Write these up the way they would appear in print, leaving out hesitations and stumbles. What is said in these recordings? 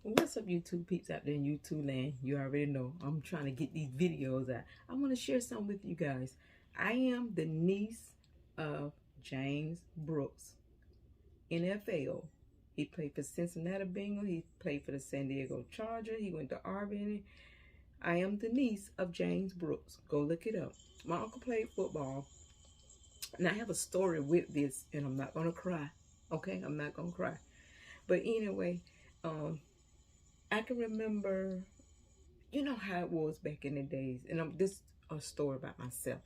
What's up, YouTube peeps out there in YouTube land? You already know I'm trying to get these videos out. I want to share something with you guys. I am the niece of James Brooks, NFL. He played for Cincinnati Bengals. He played for the San Diego Chargers. He went to Auburn. I am the niece of James Brooks. Go look it up. My uncle played football. And I have a story with this, and I'm not going to cry. Okay? I'm not going to cry. But anyway, um, I can remember, you know how it was back in the days, and this a story about myself.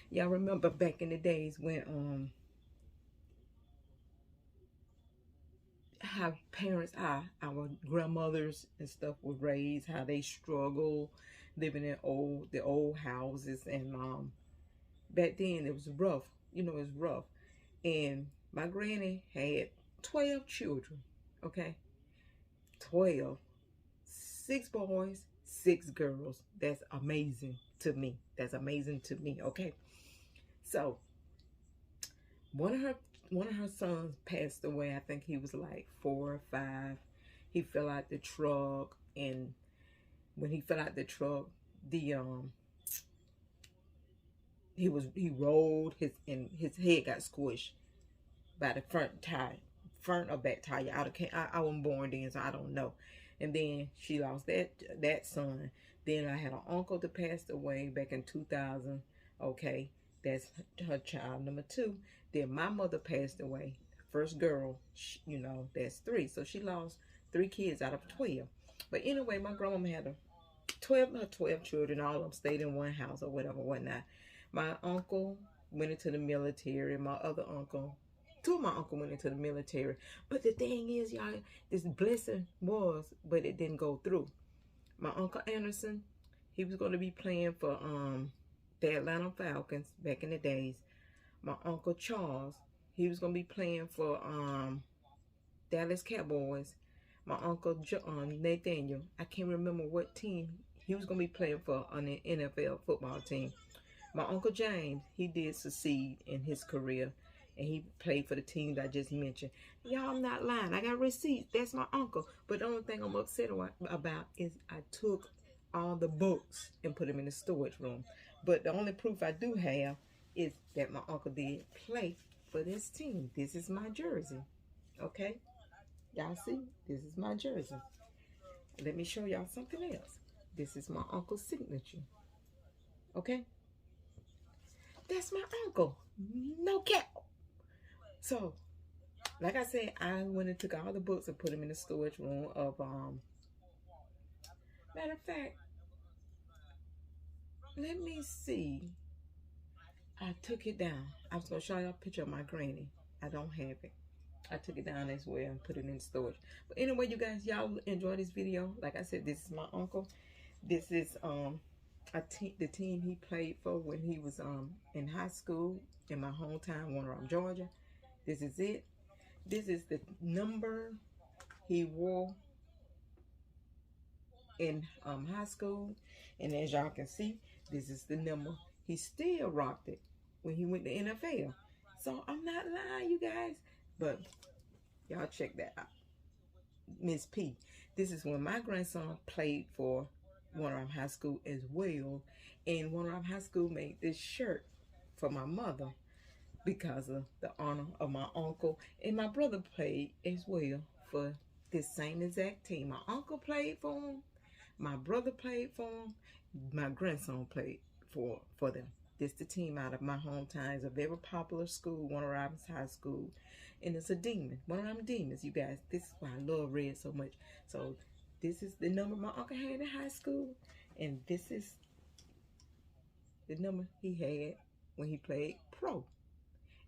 Y'all remember back in the days when how parents, our grandmothers and stuff were raised, how they struggle living in the old houses, and back then it was rough. You know, it was rough. And my granny had 12 children. Okay, 12. 6 boys, 6 girls. That's amazing to me. That's amazing to me. Okay. So one of her one of her sons passed away. I think he was like 4 or 5. He fell out the truck, and when he fell out the truck, the he rolled his head got squished by the front tire, front or back tire. I wasn't born then, so I don't know. And then she lost that son. Then I had an uncle that passed away back in 2000. Okay, that's her child number 2. Then my mother passed away. First girl, that's 3. So she lost 3 kids out of 12. But anyway, my grandmama had 12 children. All of them stayed in one house or whatever, whatnot. My uncle went into the military. My other uncle, 2 of my uncle went into the military. But the thing is, y'all, this blessing was, but it didn't go through. My uncle Anderson, he was going to be playing for the Atlanta Falcons back in the days. My uncle Charles, he was going to be playing for Dallas Cowboys. My uncle Nathaniel, I can't remember what team he was going to be playing for on the NFL football team. My uncle James, he did succeed in his career, and he played for the teams I just mentioned. Y'all, I'm not lying. I got receipts. That's my uncle. But the only thing I'm upset about is I took all the books and put them in the storage room. But the only proof I do have is that my uncle did play for this team. This is my jersey. Okay? Y'all see? This is my jersey. Let me show y'all something else. This is my uncle's signature. Okay? That's my uncle. No cap. So, like I said, I went and took all the books and put them in the storage room of matter of fact, let me see. I took it down. I was gonna show y'all a picture of my granny. I don't have it. I took it down as well and put it in storage. But anyway, you guys, y'all enjoy this video. Like I said, this is my uncle. This is the team he played for when he was in high school in my hometown, Warner Robins, Georgia. This is it. This is the number he wore in high school, and as y'all can see, this is the number he still rocked it when he went to NFL. So I'm not lying, you guys, but y'all check that out. Miss P. This is when my grandson played for Warner High School as well, and Warner High School made this shirt for my mother because of the honor of my uncle, and my brother played as well for this same exact team. My uncle played for him, my brother played for him, my grandson played for them. This the team out of my hometown. It's a very popular school, Warner Robins High School, and it's a demon, one of them demons, you guys. This is why I love red so much. So this is the number my uncle had in high school, and this is the number he had when he played pro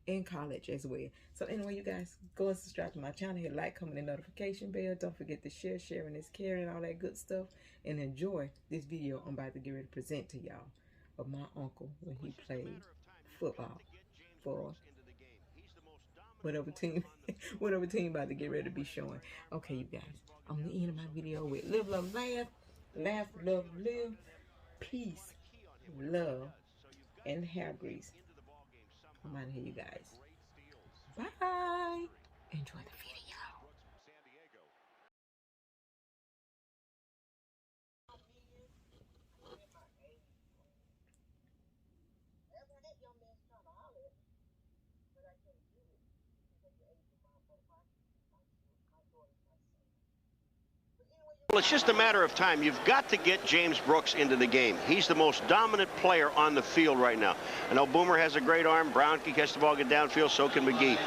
in college as well. So anyway, you guys, go and subscribe to my channel, hit like, comment, and notification bell. Don't forget to share. Sharing is caring, all that good stuff. And enjoy this video I'm about to get ready to present to y'all of my uncle when he played football for whatever team whatever team about to get ready to be showing. Okay, you guys, I'm gonna end my video with live, love, laugh, laugh, love, live, peace, love, and hair grease. I'm out of here, you guys. Bye. Enjoy the video. Well, it's just a matter of time. You've got to get James Brooks into the game. He's the most dominant player on the field right now. I know Boomer has a great arm. Brown can catch the ball, get downfield, so can McGee.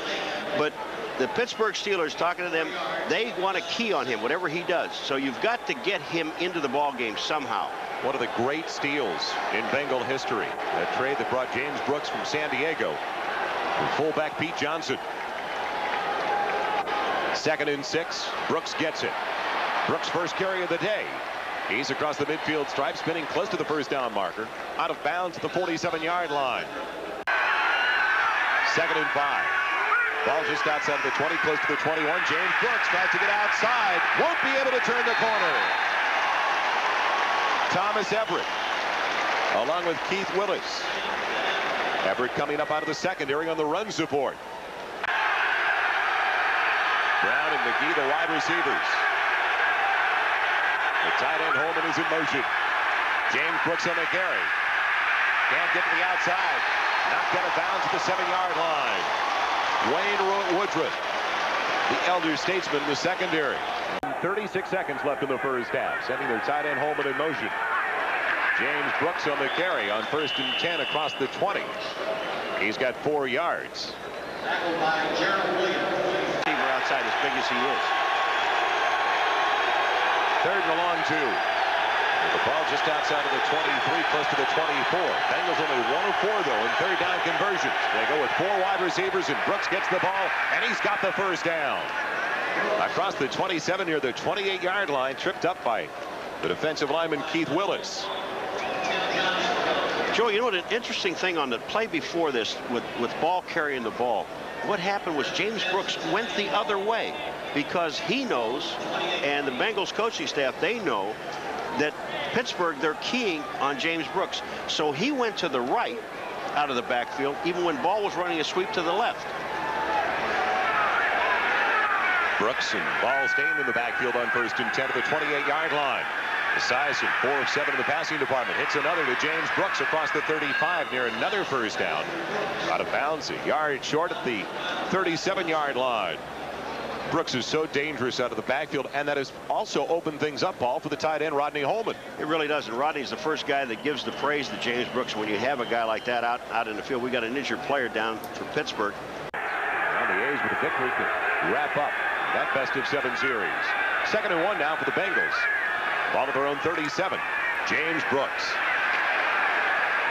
But the Pittsburgh Steelers, talking to them, they want to key on him, whatever he does. So you've got to get him into the ball game somehow. One of the great steals in Bengal history. That trade that brought James Brooks from San Diego and fullback Pete Johnson. 2nd and 6. Brooks gets it. Brooks' first carry of the day. He's across the midfield stripe, spinning close to the first down marker. Out of bounds at the 47-yard line. 2nd and 5. Ball just outside of the 20, close to the 21. James Brooks tries to get outside. Won't be able to turn the corner. Thomas Everett, along with Keith Willis. Everett coming up out of the secondary on the run support. Brown and McGee, the wide receivers. The tight end Holman is in motion. James Brooks on the carry. Can't get to the outside. Knocked out of bounds at the 7-yard line. Wayne Woodruff, the elder statesman in the secondary. 36 seconds left in the first half, sending their tight end Holman in motion. James Brooks on the carry on 1st and 10 across the 20. He's got 4 yards. Tackled by Gerald Williams. Receiver outside as big as he is. 3rd and a long 2. The ball just outside of the 23, close to the 24. Bengals only 1 of 4 though in 3rd down conversions. They go with 4 wide receivers, and Brooks gets the ball, and he's got the first down. Across the 27 near the 28-yard line, tripped up by the defensive lineman Keith Willis. Joe, you know what, an interesting thing on the play before this with ball carrying the ball, what happened was James Brooks went the other way because he knows, and the Bengals coaching staff, they know that Pittsburgh, they're keying on James Brooks. So he went to the right out of the backfield, even when ball was running a sweep to the left. Brooks and ball staying in the backfield on 1st and 10 to the 28-yard line. Esiason, 4 of 7 in the passing department, hits another to James Brooks across the 35 near another first down. Out of bounds, a yard short at the 37-yard line. Brooks is so dangerous out of the backfield, and that has also opened things up, Paul, for the tight end Rodney Holman. It really does, and Rodney's the first guy that gives the praise to James Brooks. When you have a guy like that out in the field, we got an injured player down for Pittsburgh. And the A's with a victory to wrap up that best of 7 series. 2nd and 1 now for the Bengals. Ball at their own 37. James Brooks.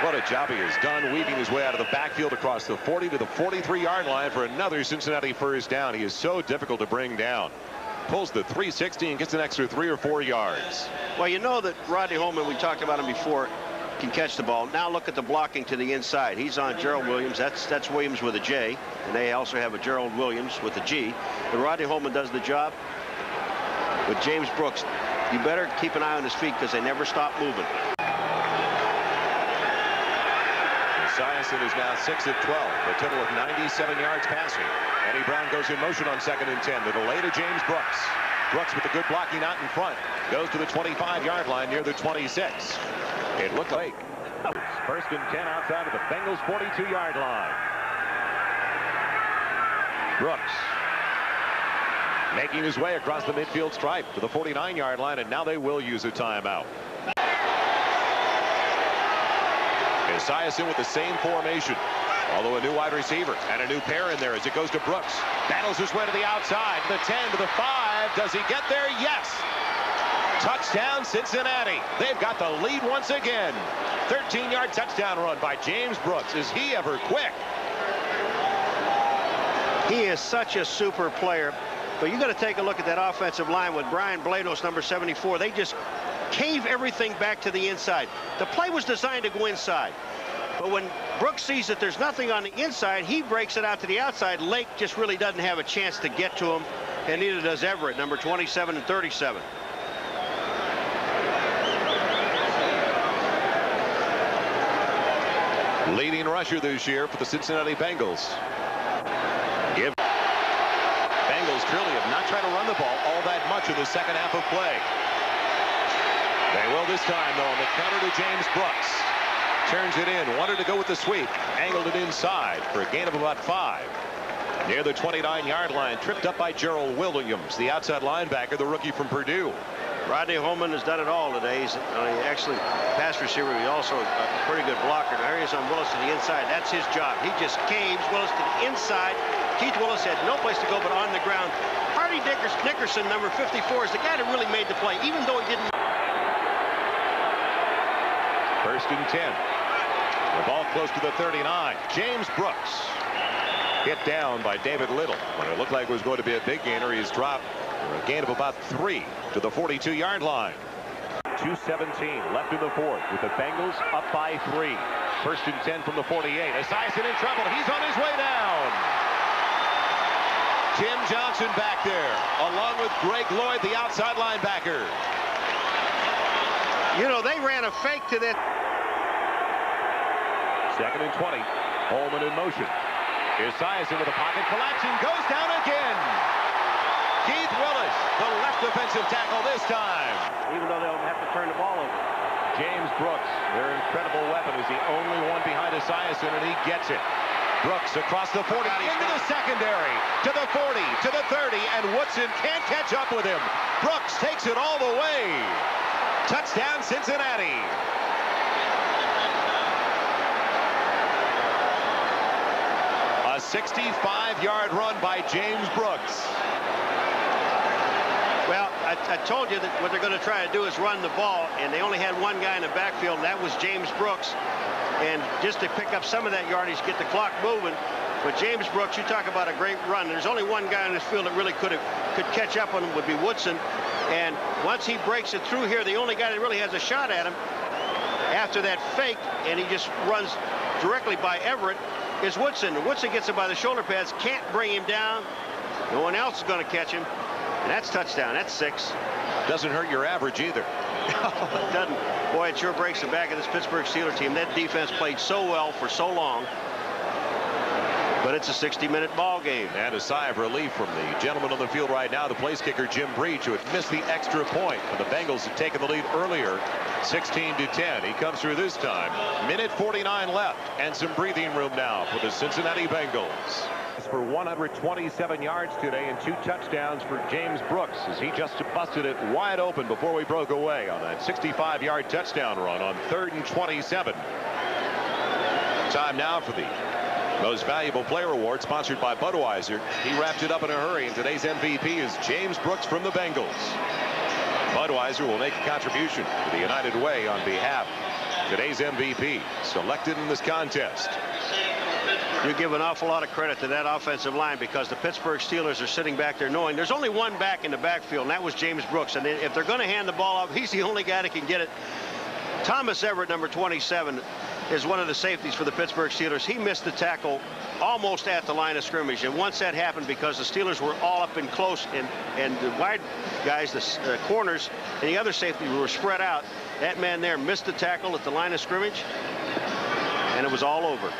What a job he has done, weaving his way out of the backfield across the 40 to the 43-yard line for another Cincinnati first down. He is so difficult to bring down. Pulls the 360 and gets an extra 3 or 4 yards. Well, you know that Rodney Holman, we talked about him before, can catch the ball. Now look at the blocking to the inside. He's on Gerald Williams. That's Williams with a J, and they also have a Gerald Williams with a G. But Rodney Holman does the job. With James Brooks, you better keep an eye on his feet because they never stop moving. Esiason is now 6 of 12, a total of 97 yards passing. Eddie Brown goes in motion on 2nd and 10. The delay to James Brooks. Brooks with the good blocking out in front. Goes to the 25-yard line near the 26. It looked like 1st and 10 outside of the Bengals 42-yard line. Brooks making his way across the midfield stripe to the 49-yard line, and now they will use a timeout. Esiason with the same formation, although a new wide receiver and a new pair in there as it goes to Brooks. Battles his way to the outside, to the 10, to the 5. Does he get there? Yes! Touchdown, Cincinnati. They've got the lead once again. 13-yard touchdown run by James Brooks. Is he ever quick? He is such a super player. But you got to take a look at that offensive line with Brian Blados, number 74. They just cave everything back to the inside. The play was designed to go inside. But when Brooks sees that there's nothing on the inside, he breaks it out to the outside. Lake just really doesn't have a chance to get to him, and neither does Everett, number 27 and 37. Leading rusher this year for the Cincinnati Bengals. Bengals truly have not tried to run the ball all that much in the second half of play. They will this time, though, on the counter to James Brooks. Turns it in, wanted to go with the sweep, angled it inside for a gain of about 5. Near the 29-yard line, tripped up by Gerald Williams, the outside linebacker, the rookie from Purdue. Rodney Holman has done it all today. He's an excellent pass receiver. He's also a pretty good blocker. Now here he is on Willis to the inside. That's his job. He just caves Willis to the inside. Keith Willis had no place to go but on the ground. Hardy Nickerson, number 54, is the guy that really made the play, even though he didn't. First and 10. The ball close to the 39. James Brooks hit down by David Little. When it looked like it was going to be a big gainer, he's dropped for a gain of about 3 to the 42-yard line. 2:17 left in the fourth with the Bengals up by 3. First and 10 from the 48. Esiason in trouble. He's on his way down. Tim Johnson back there, along with Greg Lloyd, the outside linebacker. You know, they ran a fake to that. Second and 20. Holman in motion. Esiason with a pocket collapsing, goes down again. Keith Willis, the left defensive tackle this time. Even though they'll have to turn the ball over. James Brooks, their incredible weapon, is the only one behind Esiason, and he gets it. Brooks across the 40, into the secondary, to the 40, to the 30, and Woodson can't catch up with him. Brooks takes it all the way. Touchdown, Cincinnati. A 65-yard run by James Brooks. Well, I told you that what they're going to try to do is run the ball, and they only had one guy in the backfield, and that was James Brooks. And just to pick up some of that yardage, get the clock moving. But James Brooks, you talk about a great run. There's only one guy in this field that really could catch up on him, would be Woodson. And once he breaks it through here, the only guy that really has a shot at him after that fake, and he just runs directly by Everett, is Woodson. And Woodson gets him by the shoulder pads, can't bring him down. No one else is going to catch him. And that's touchdown. That's 6. Doesn't hurt your average either. It doesn't. Boy, it sure breaks the back of this Pittsburgh Steelers team. That defense played so well for so long. But it's a 60-minute ball game. And a sigh of relief from the gentleman on the field right now, the place kicker Jim Breach, who had missed the extra point when the Bengals had taken the lead earlier, 16-10. He comes through this time. Minute 49 left, and some breathing room now for the Cincinnati Bengals. For 127 yards today and 2 touchdowns for James Brooks, as he just busted it wide open before we broke away on that 65-yard touchdown run on 3rd and 27. Time now for the Most Valuable Player Award, sponsored by Budweiser. He wrapped it up in a hurry, and today's MVP is James Brooks from the Bengals. Budweiser will make a contribution to the United Way on behalf of today's MVP, selected in this contest. You give an awful lot of credit to that offensive line, because the Pittsburgh Steelers are sitting back there knowing there's only one back in the backfield, and that was James Brooks. And if they're going to hand the ball off, he's the only guy that can get it. Thomas Everett, number 27, is one of the safeties for the Pittsburgh Steelers. He missed the tackle almost at the line of scrimmage. And once that happened, because the Steelers were all up in close, and the wide guys, the corners, and the other safety were spread out, that man there missed the tackle at the line of scrimmage, and it was all over.